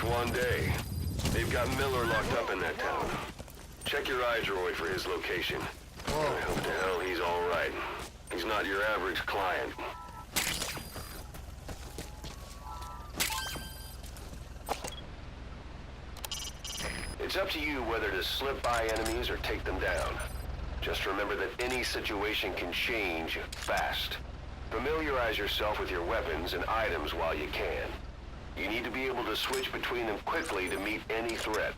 one day. They've got Miller locked up in that town. Check your eyes, Roy, for his location. I hope to hell he's all right. He's not your average client. It's up to you whether to slip by enemies or take them down. Just remember that any situation can change fast. Familiarize yourself with your weapons and items while you can. You need to be able to switch between them quickly to meet any threat.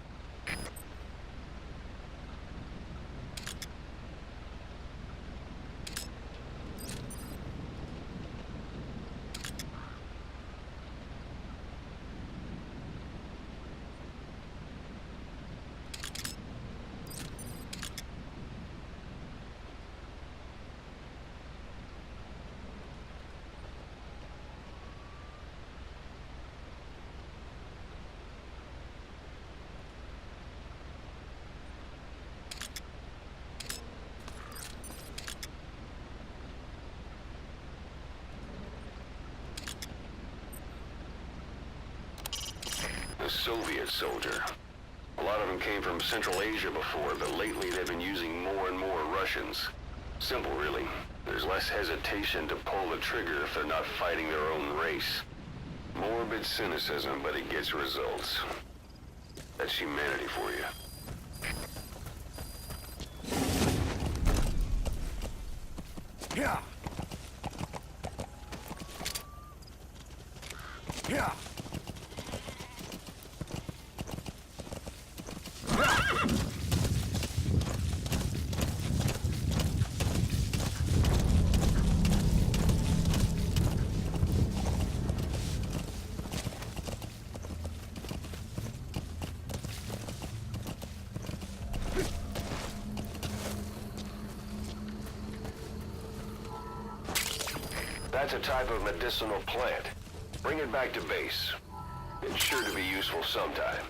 The Soviet soldier. A lot of them came from Central Asia before, but lately they've been using more and more Russians. Simple, really. There's less hesitation to pull the trigger if they're not fighting their own race. Morbid cynicism, but it gets results. That's humanity for you. Yeah. Yeah. That's a type of medicinal plant. Bring it back to base. It's sure to be useful sometime.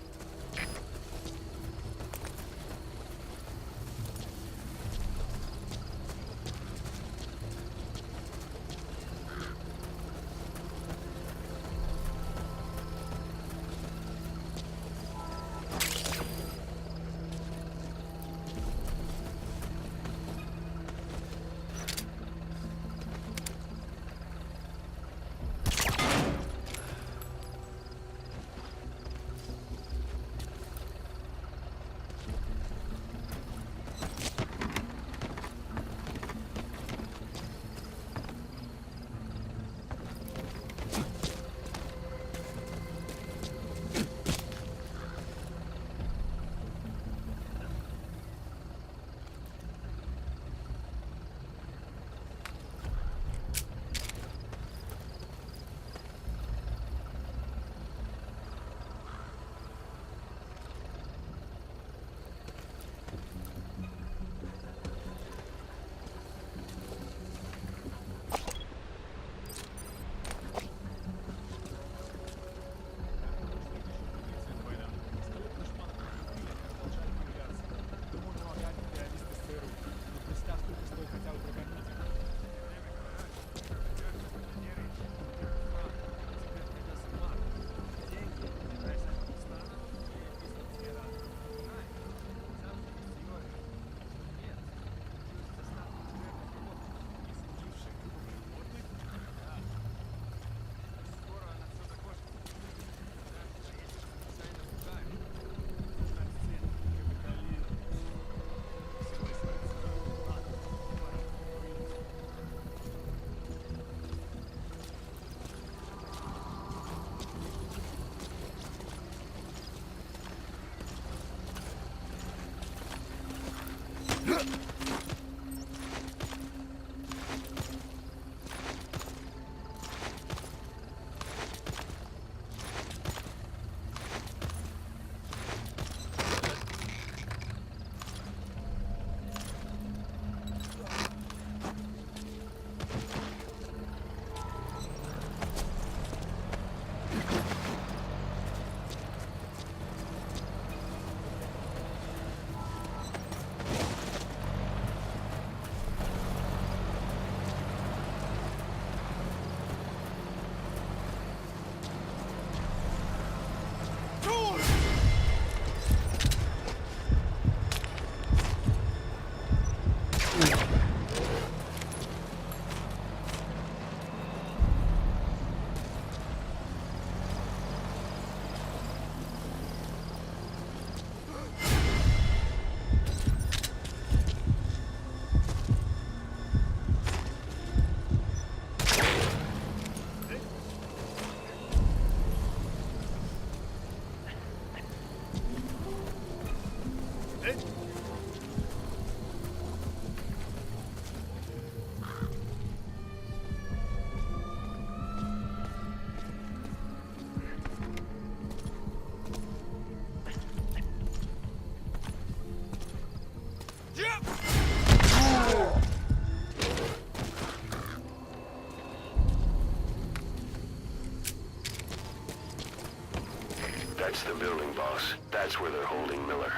That's the building, boss. That's where they're holding Miller.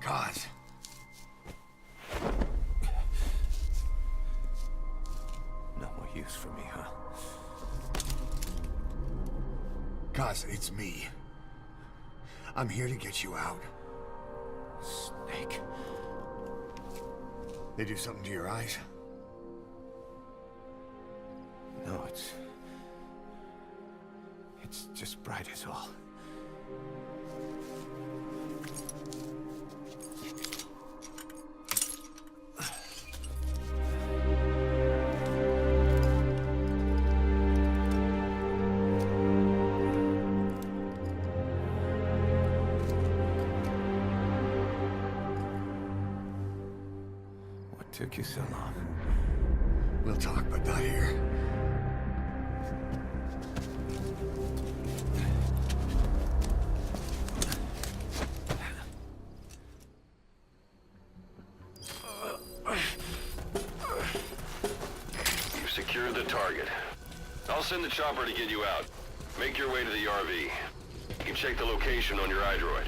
God. No more use for me, huh? Kaz, it's me. I'm here to get you out. Snake. They do something to your eyes? No, it's just bright as all. Took you so long. We'll talk, but not here. You've secured the target. I'll send the chopper to get you out. Make your way to the RV. You can check the location on your iDroid.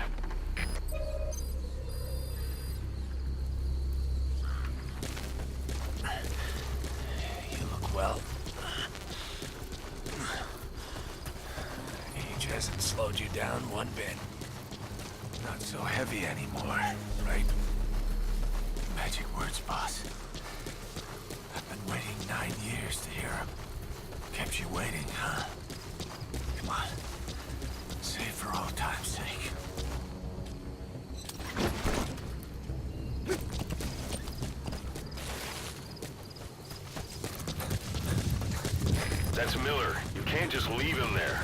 Well, age hasn't slowed you down one bit. Not so heavy anymore, right? Magic words, boss. I've been waiting 9 years to hear them. Kept you waiting, huh? Come on. Say it for old time's sake. That's Miller. You can't just leave him there.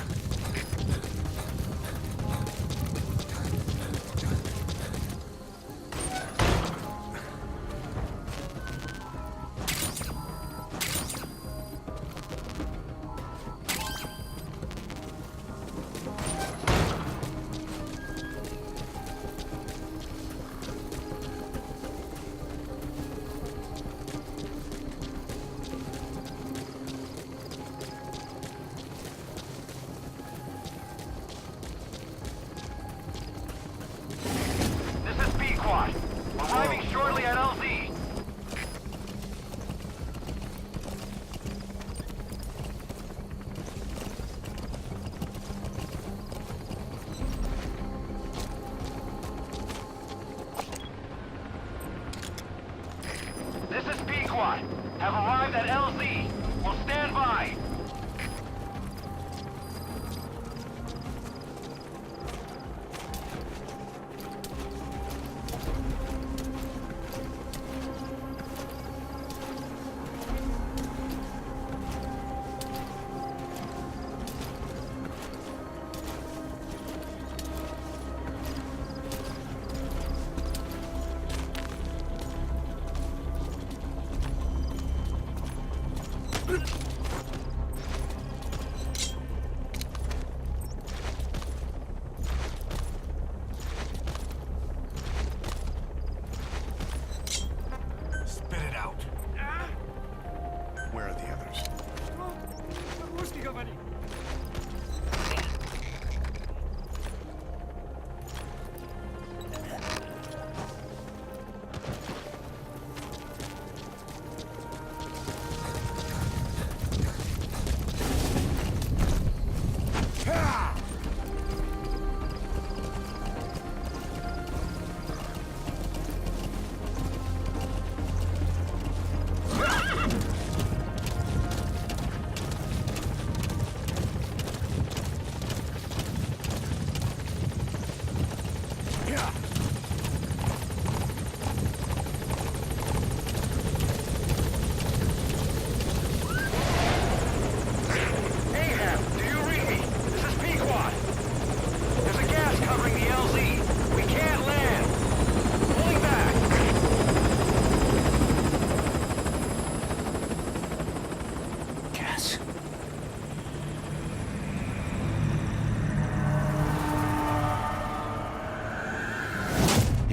Arriving shortly at LZ. This is Pequot. Have arrived at LZ. Will stand by.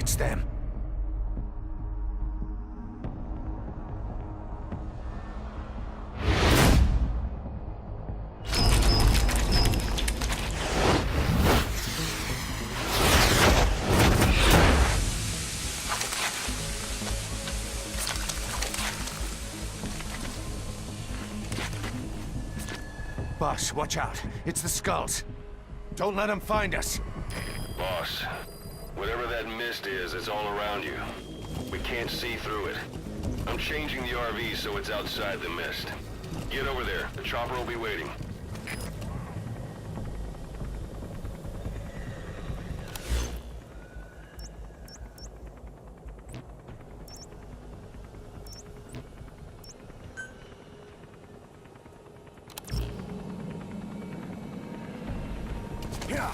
It's them. Boss, watch out. It's the skulls. Don't let them find us. Boss, whatever that mist is, it's all around you. We can't see through it. I'm changing the RV so it's outside the mist. Get over there. The chopper will be waiting. Yeah.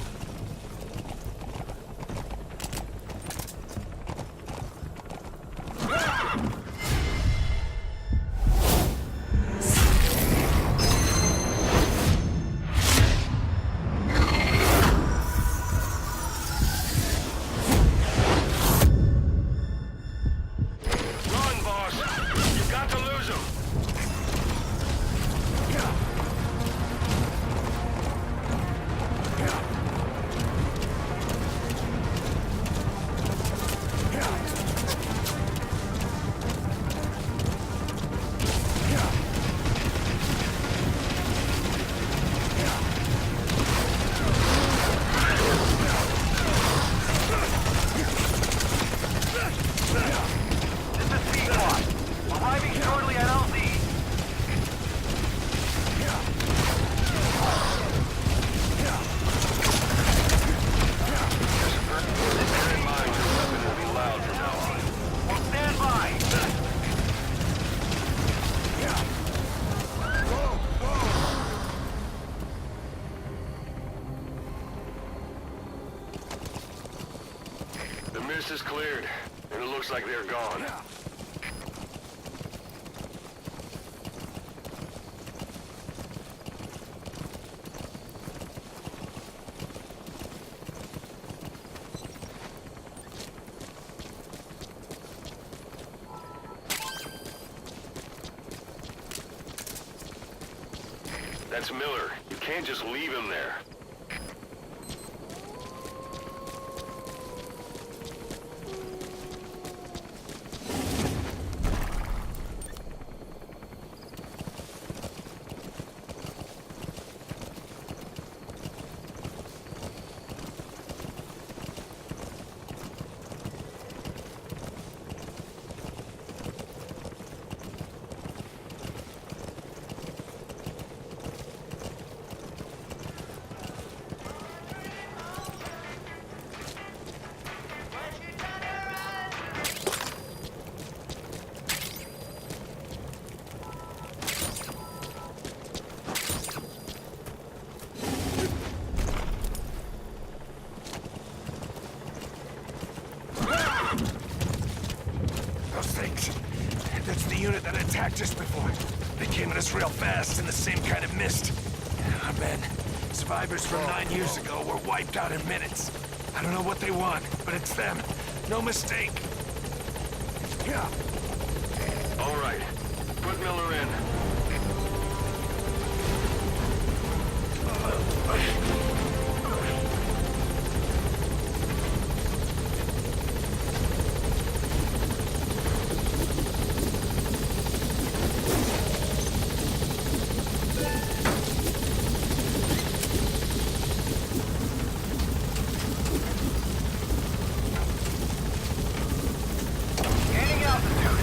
Run, boss! You've got to lose him! This is P1. Arriving shortly at LZ. Bear in mind, your weapon will be loud from now on. We'll stand by. The mist is cleared, and it looks like they're gone. That's Miller. You can't just leave him there. Those things. That's the unit that attacked us before. They came at us real fast in the same kind of mist. Our men, survivors from 9 years ago, were wiped out in minutes. I don't know what they want, but it's them. No mistake. Yeah. All right. Put Miller in. Gaining altitude.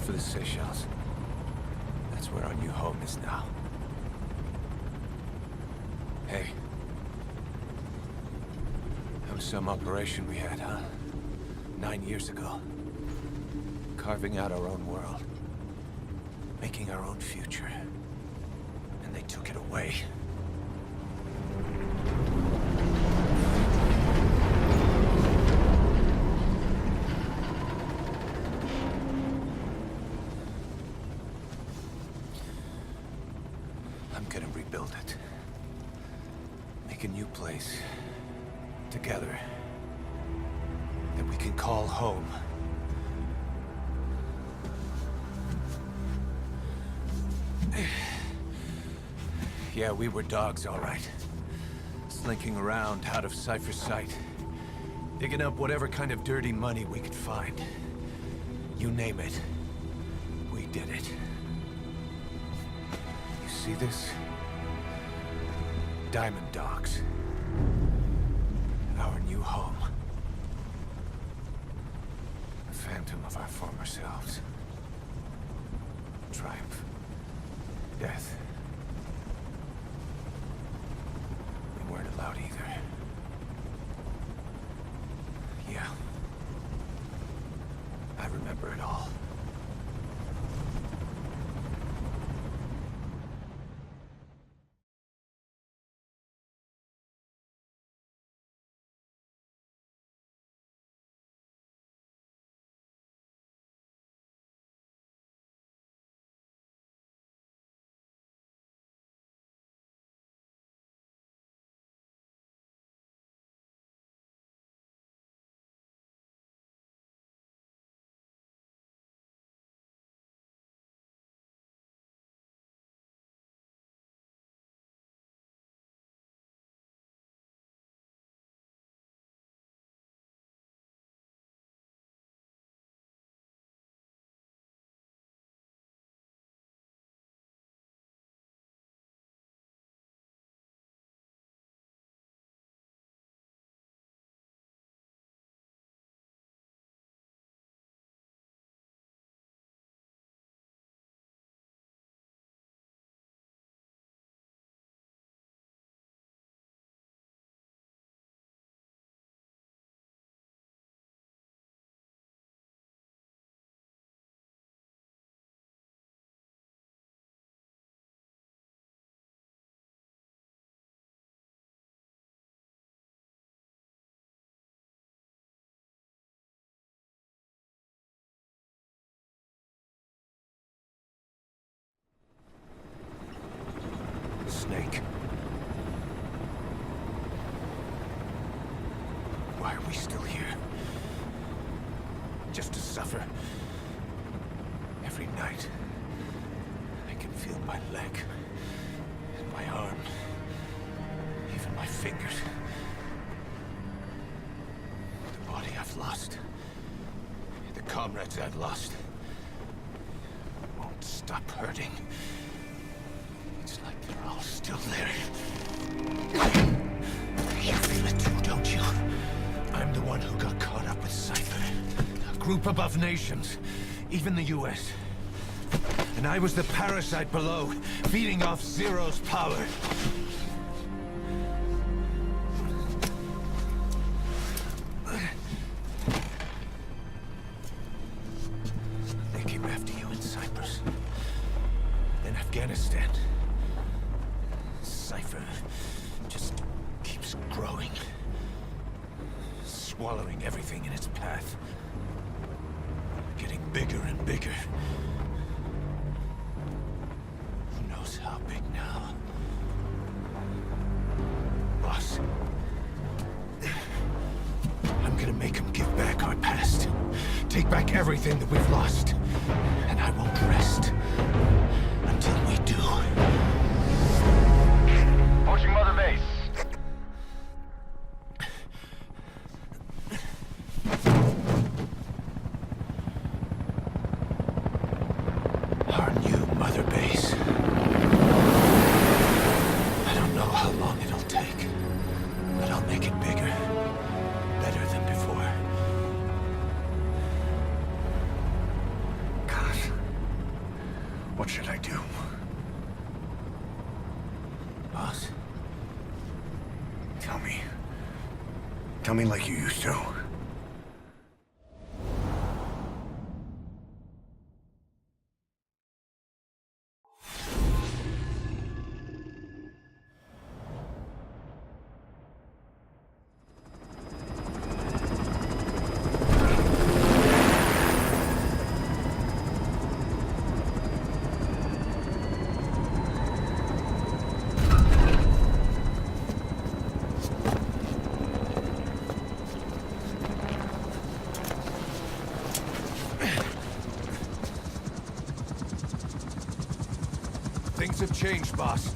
left for the Seychelles. That's where our new home is now. Hey. That was some operation we had, huh? 9 years ago. Carving out our own world. Making our own future. And they took it away. I'm gonna rebuild it. Make a new place. Together. That we can call home. Yeah, we were dogs, all right. Slinking around out of Cypher's sight. Digging up whatever kind of dirty money we could find. You name it. We did it. You see this? Diamond Dogs. Our new home. A phantom of our former selves. Triumph. Death. We weren't allowed either. Yeah. I remember it all. Snake. Why are we still here? Just to suffer. Every night, I can feel my leg, and my arm, even my fingers. The body I've lost, the comrades I've lost, won't stop hurting. It's like they're all still there. You feel it too, don't you? I'm the one who got caught up with Cypher. A group above nations, even the US. And I was the parasite below, feeding off Zero's power. They came after you in Cyprus. Then Afghanistan. Cypher just keeps growing. Swallowing everything in its path. Getting bigger and bigger. Who knows how big now? Boss. I'm gonna make him give back our past. Take back everything that we've lost. And I won't rest until we do. Approaching Mother Base. Our new mother base. I don't know how long it'll take, but I'll make it bigger. Better than before. God. What should I do? Boss? Tell me. Tell me like you used to. Things have changed, boss.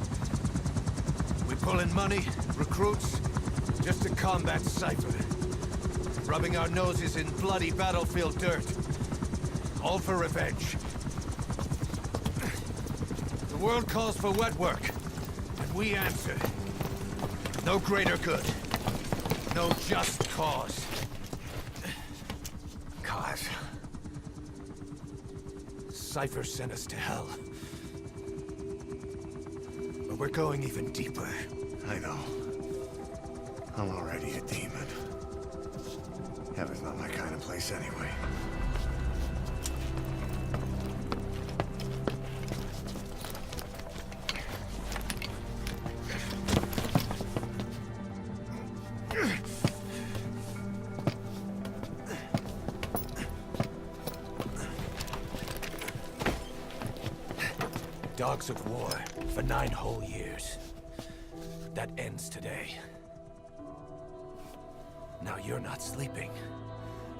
We pull in money, recruits, just to combat Cypher. Rubbing our noses in bloody battlefield dirt. All for revenge. The world calls for wet work, and we answer. No greater good. No just cause. Cause. Cypher sent us to hell. But we're going even deeper. I know. I'm already a demon. Heaven's not my kind of place anyway. Dogs of war for 9 whole years. That ends today. Now you're not sleeping,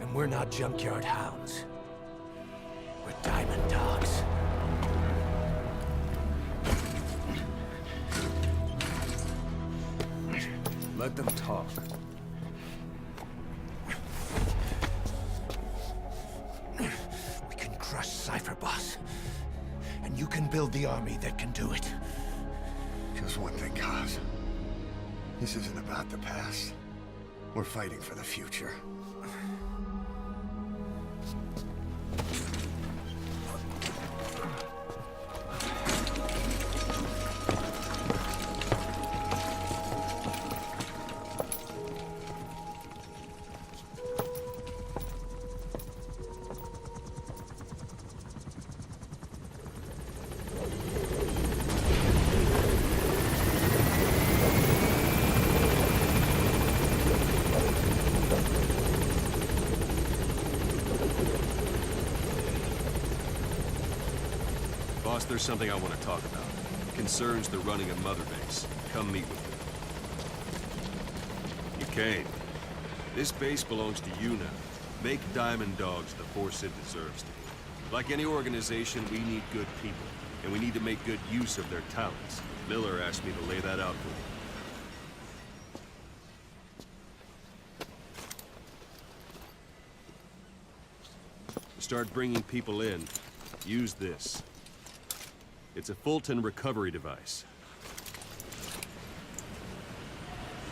and we're not junkyard hounds. We're diamond dogs. Let them talk. We can crush Cypher, boss. And you can build the army that can do it. Just one thing, Kaz. This isn't about the past. We're fighting for the future. Boss, there's something I want to talk about. It concerns the running of Mother Base. Come meet with me. You came. This base belongs to you now. Make Diamond Dogs the force it deserves to be. Like any organization, we need good people, and we need to make good use of their talents. Miller asked me to lay that out for you. To start bringing people in, use this. It's a Fulton recovery device.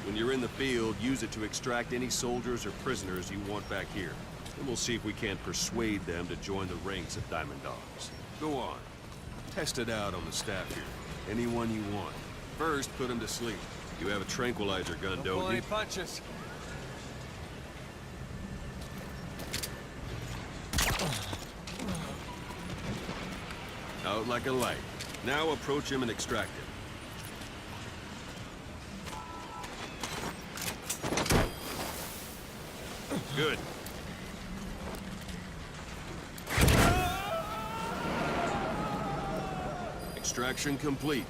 When you're in the field, use it to extract any soldiers or prisoners you want back here. And we'll see if we can't persuade them to join the ranks of Diamond Dogs. Go on. Test it out on the staff here. Anyone you want. First, put them to sleep. You have a tranquilizer gun, don't you? punches. Out like a light. Now approach him and extract him. Good. Extraction complete.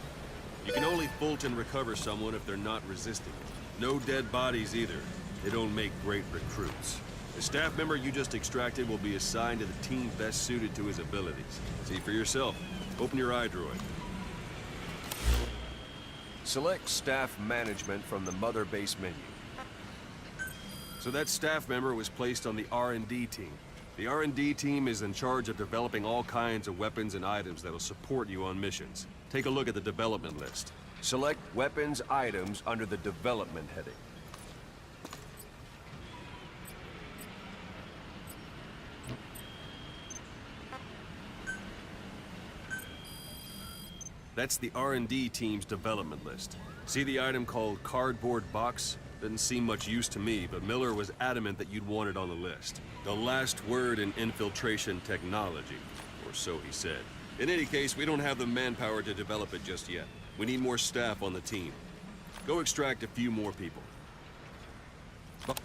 You can only Fulton recover someone if they're not resisting. No dead bodies either. They don't make great recruits. The staff member you just extracted will be assigned to the team best suited to his abilities. See for yourself. Open your iDroid. Select Staff Management from the Mother Base menu. So that staff member was placed on the R&D team. The R&D team is in charge of developing all kinds of weapons and items that'll support you on missions. Take a look at the development list. Select Weapons Items under the Development heading. That's the R&D team's development list. See the item called cardboard box? Didn't seem much use to me, but Miller was adamant that you'd want it on the list. The last word in infiltration technology, or so he said. In any case, we don't have the manpower to develop it just yet. We need more staff on the team. Go extract a few more people.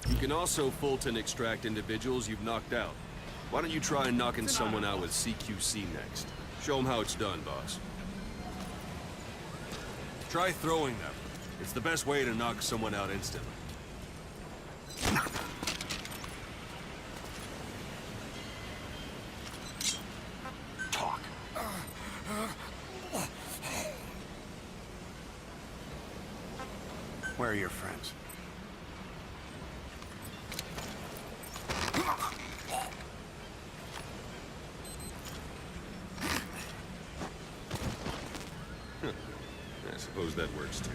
You can also Fulton extract individuals you've knocked out. Why don't you try knocking someone out with CQC next? Show them how it's done, boss. Try throwing them. It's the best way to knock someone out instantly. Talk. Where are your friends? I suppose that works too.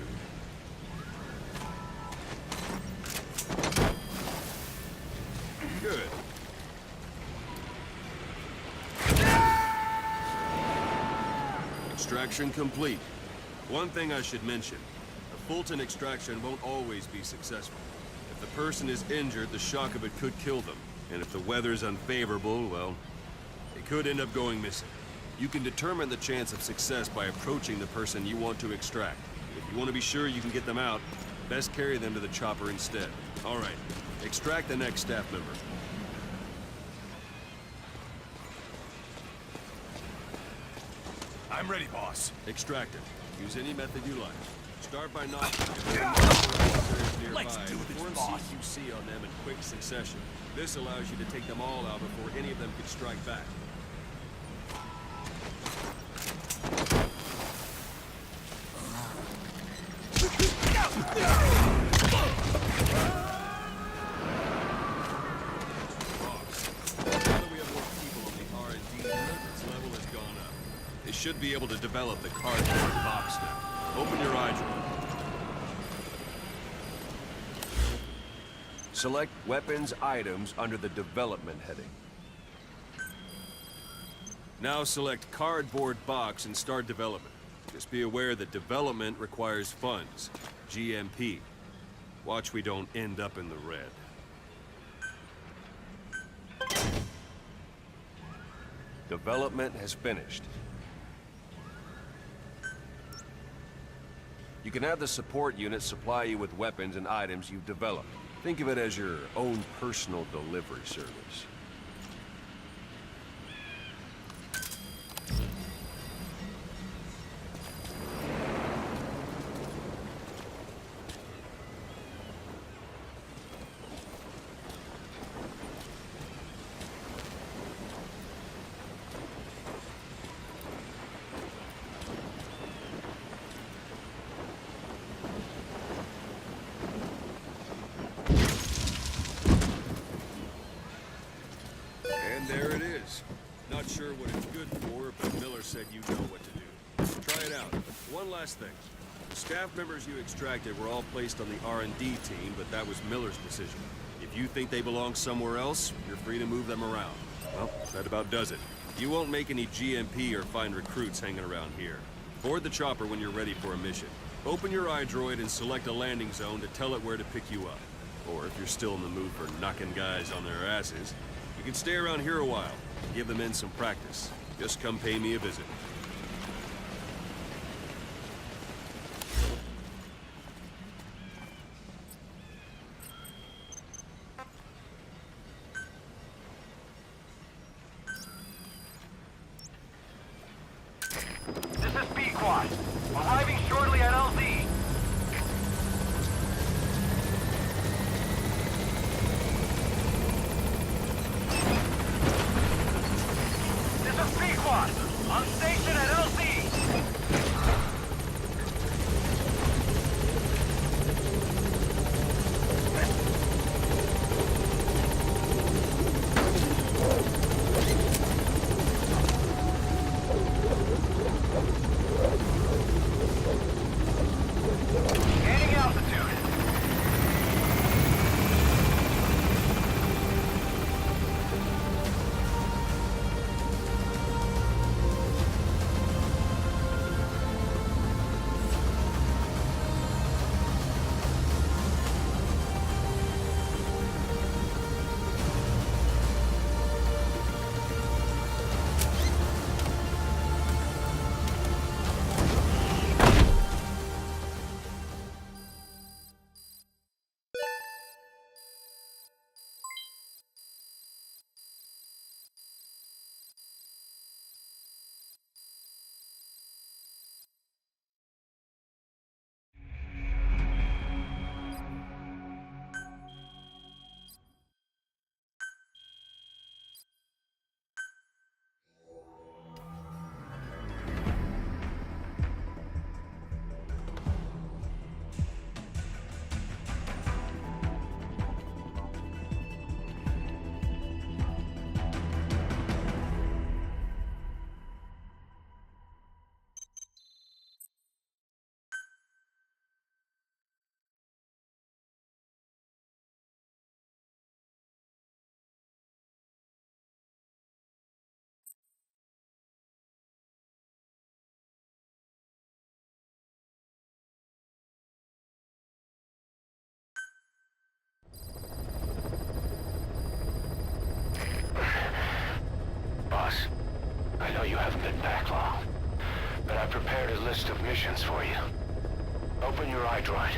Good. Extraction complete. One thing I should mention. A Fulton extraction won't always be successful. If the person is injured, the shock of it could kill them. And if the weather's unfavorable, well, they could end up going missing. You can determine the chance of success by approaching the person you want to extract. If you want to be sure you can get them out, best carry them to the chopper instead. All right, extract the next staff member. I'm ready, boss. Extract it. Use any method you like. Start by knocking nearby. Let's do this, Perform boss. CQC on them in quick succession. This allows you to take them all out before any of them can strike back. Should be able to develop the cardboard box now. Open your eye drawer. Select weapons items under the development heading. Now select cardboard box and start development. Just be aware that development requires funds. GMP. Watch we don't end up in the red. Development has finished. You can have the support unit supply you with weapons and items you've developed. Think of it as your own personal delivery service. And there it is. Not sure what it's good for, but Miller said you know what to do. Try it out. One last thing. The staff members you extracted were all placed on the R&D team, but that was Miller's decision. If you think they belong somewhere else, you're free to move them around. Well, that about does it. You won't make any GMP or find recruits hanging around here. Board the chopper when you're ready for a mission. Open your iDroid and select a landing zone to tell it where to pick you up. Or if you're still in the mood for knocking guys on their asses, you can stay around here a while, give the men some practice. Just come pay me a visit. This is B-Quad. Arriving shortly at LZ. This is B-Quad. On station list of missions for you. Open your iDroid.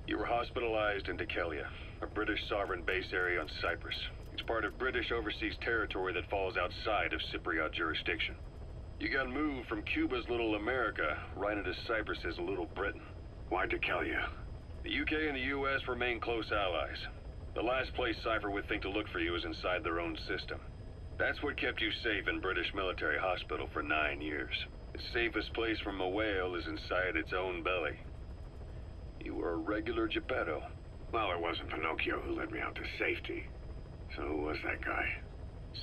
You were hospitalized in Dekelia, a British sovereign base area on Cyprus. It's part of British overseas territory that falls outside of Cypriot jurisdiction. You got moved from Cuba's Little America right into Cyprus's Little Britain. Why Dekelia? The UK and the US remain close allies. The last place Cypher would think to look for you is inside their own system. That's what kept you safe in British military hospital for 9 years. The safest place from a whale is inside its own belly. You were a regular Geppetto. Well, it wasn't Pinocchio who led me out to safety. So who was that guy?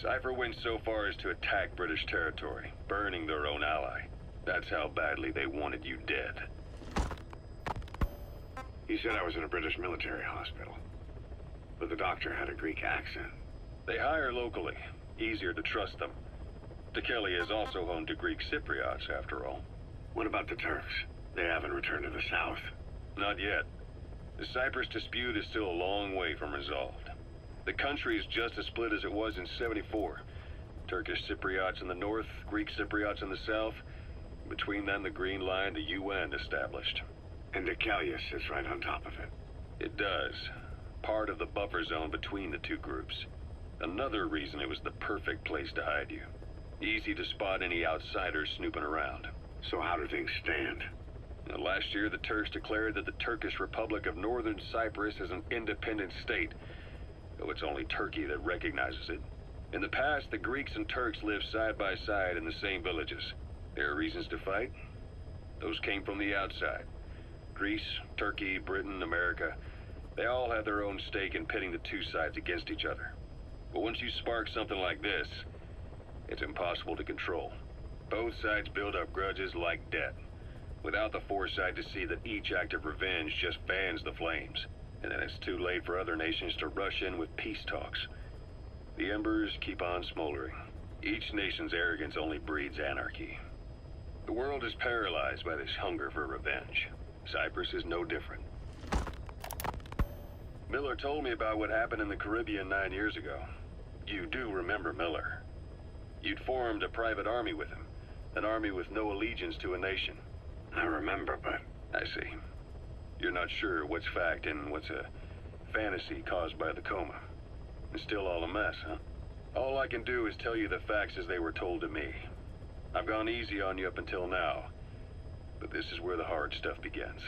Cypher went so far as to attack British territory, burning their own ally. That's how badly they wanted you dead. He said I was in a British military hospital. But the doctor had a Greek accent. They hire locally. Easier to trust them. Dekelia is also home to Greek Cypriots, after all. What about the Turks? They haven't returned to the south. Not yet. The Cyprus dispute is still a long way from resolved. The country is just as split as it was in '74. Turkish Cypriots in the north, Greek Cypriots in the south. Between them, the Green Line, the UN established. And Dekelia sits right on top of it. It does. Part of the buffer zone between the two groups. Another reason it was the perfect place to hide you. Easy to spot any outsiders snooping around. So how do things stand? Now, last year, the Turks declared that the Turkish Republic of Northern Cyprus is an independent state, though it's only Turkey that recognizes it. In the past, the Greeks and Turks lived side by side in the same villages. There are reasons to fight. Those came from the outside. Greece, Turkey, Britain, America, they all have their own stake in pitting the two sides against each other. But once you spark something like this, it's impossible to control. Both sides build up grudges like debt, without the foresight to see that each act of revenge just fans the flames. And then it's too late for other nations to rush in with peace talks. The embers keep on smoldering. Each nation's arrogance only breeds anarchy. The world is paralyzed by this hunger for revenge. Cyprus is no different. Miller told me about what happened in the Caribbean 9 years ago. You do remember Miller. You'd formed a private army with him, an army with no allegiance to a nation. I remember, but... I see. You're not sure what's fact and what's a fantasy caused by the coma. It's still all a mess, huh? All I can do is tell you the facts as they were told to me. I've gone easy on you up until now, but this is where the hard stuff begins.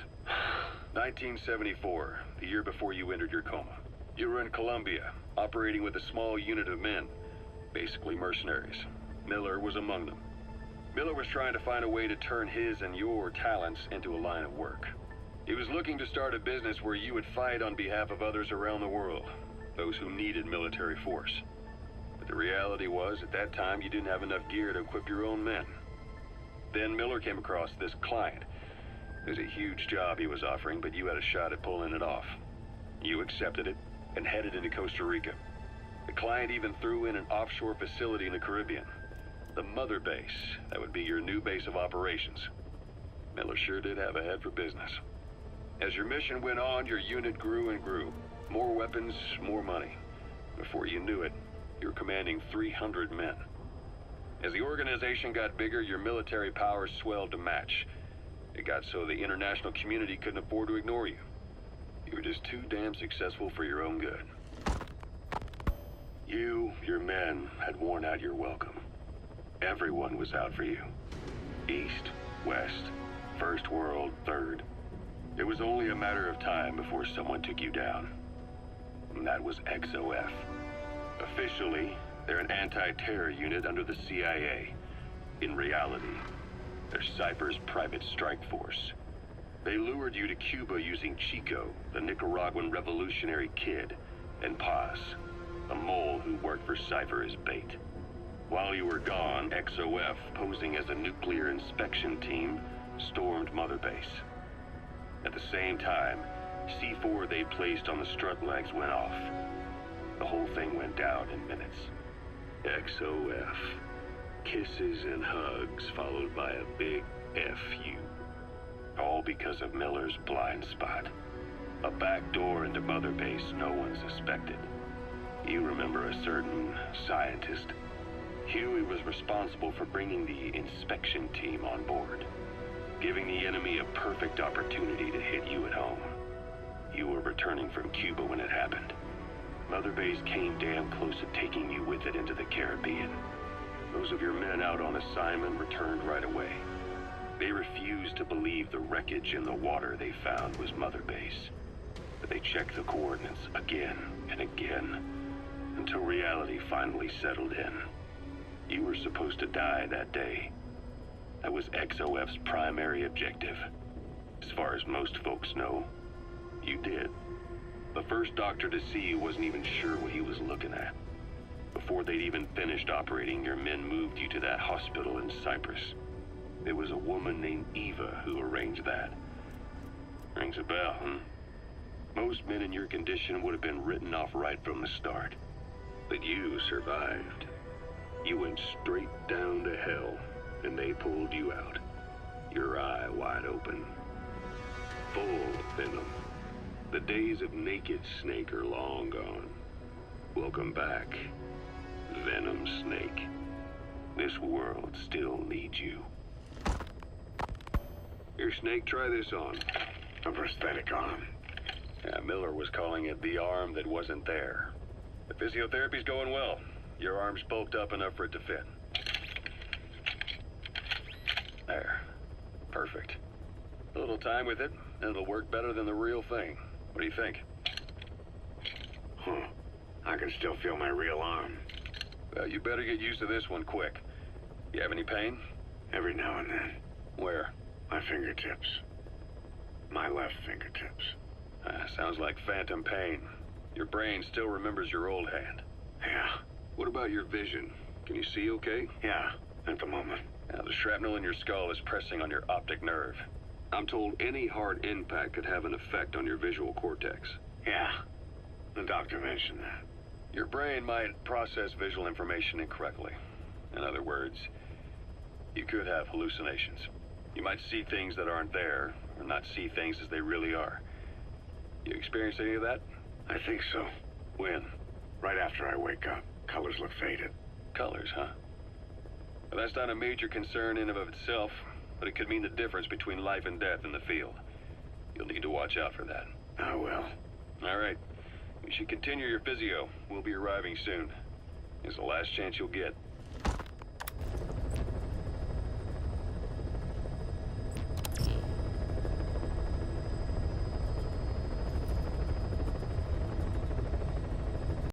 1974, the year before you entered your coma. You were in Colombia, operating with a small unit of men, basically mercenaries. Miller was among them. Miller was trying to find a way to turn his and your talents into a line of work. He was looking to start a business where you would fight on behalf of others around the world, those who needed military force. But the reality was, at that time, you didn't have enough gear to equip your own men. Then Miller came across this client. It was a huge job he was offering, but you had a shot at pulling it off. You accepted it and headed into Costa Rica. The client even threw in an offshore facility in the Caribbean. The mother base, that would be your new base of operations. Miller sure did have a head for business. As your mission went on, your unit grew and grew. More weapons, more money. Before you knew it, you were commanding 300 men. As the organization got bigger, your military powers swelled to match. It got so the international community couldn't afford to ignore you. You were just too damn successful for your own good. You, your men, had worn out your welcome. Everyone was out for you. East, West, First World, Third. It was only a matter of time before someone took you down. And that was XOF. Officially, they're an anti-terror unit under the CIA. In reality, they're Cypher's private strike force. They lured you to Cuba using Chico, the Nicaraguan revolutionary kid, and Paz, a mole who worked for Cypher as bait. While you were gone, XOF, posing as a nuclear inspection team, stormed Mother Base. At the same time, C4 they placed on the strut legs went off. The whole thing went down in minutes. XOF. Kisses and hugs, followed by a big F.U. All because of Miller's blind spot. A back door into Mother Base no one suspected. You remember a certain scientist? Huey was responsible for bringing the inspection team on board, giving the enemy a perfect opportunity to hit you at home. You were returning from Cuba when it happened. Mother Base came damn close to taking you with it into the Caribbean. Those of your men out on assignment returned right away. They refused to believe the wreckage in the water they found was Mother Base. But they checked the coordinates again and again, until reality finally settled in. You were supposed to die that day. That was XOF's primary objective. As far as most folks know, you did. The first doctor to see you wasn't even sure what he was looking at. Before they'd even finished operating, your men moved you to that hospital in Cyprus. There was a woman named Eva who arranged that. Rings a bell, huh? Most men in your condition would have been written off right from the start. But you survived. You went straight down to hell, and they pulled you out. Your eye wide open. Full venom. The days of naked Snake are long gone. Welcome back, Venom Snake. This world still needs you. Here, Snake, try this on. A prosthetic arm. Yeah, Miller was calling it the arm that wasn't there. The physiotherapy's going well. Your arm's bulked up enough for it to fit. There. Perfect. A little time with it, and it'll work better than the real thing. What do you think? Huh. I can still feel my real arm. Well, you better get used to this one quick. You have any pain? Every now and then. Where? My fingertips. My left fingertips. Sounds like phantom pain. Your brain still remembers your old hand. Yeah. What about your vision? Can you see okay? Yeah, at the moment. Now, the shrapnel in your skull is pressing on your optic nerve. I'm told any hard impact could have an effect on your visual cortex. Yeah. The doctor mentioned that. Your brain might process visual information incorrectly. In other words, you could have hallucinations. You might see things that aren't there, or not see things as they really are. You experienced any of that? I think so. When? Right after I wake up. Colors look faded. Colors, huh? Well, that's not a major concern in and of itself, but it could mean the difference between life and death in the field. You'll need to watch out for that. I will. All right. You should continue your physio. We'll be arriving soon. It's the last chance you'll get.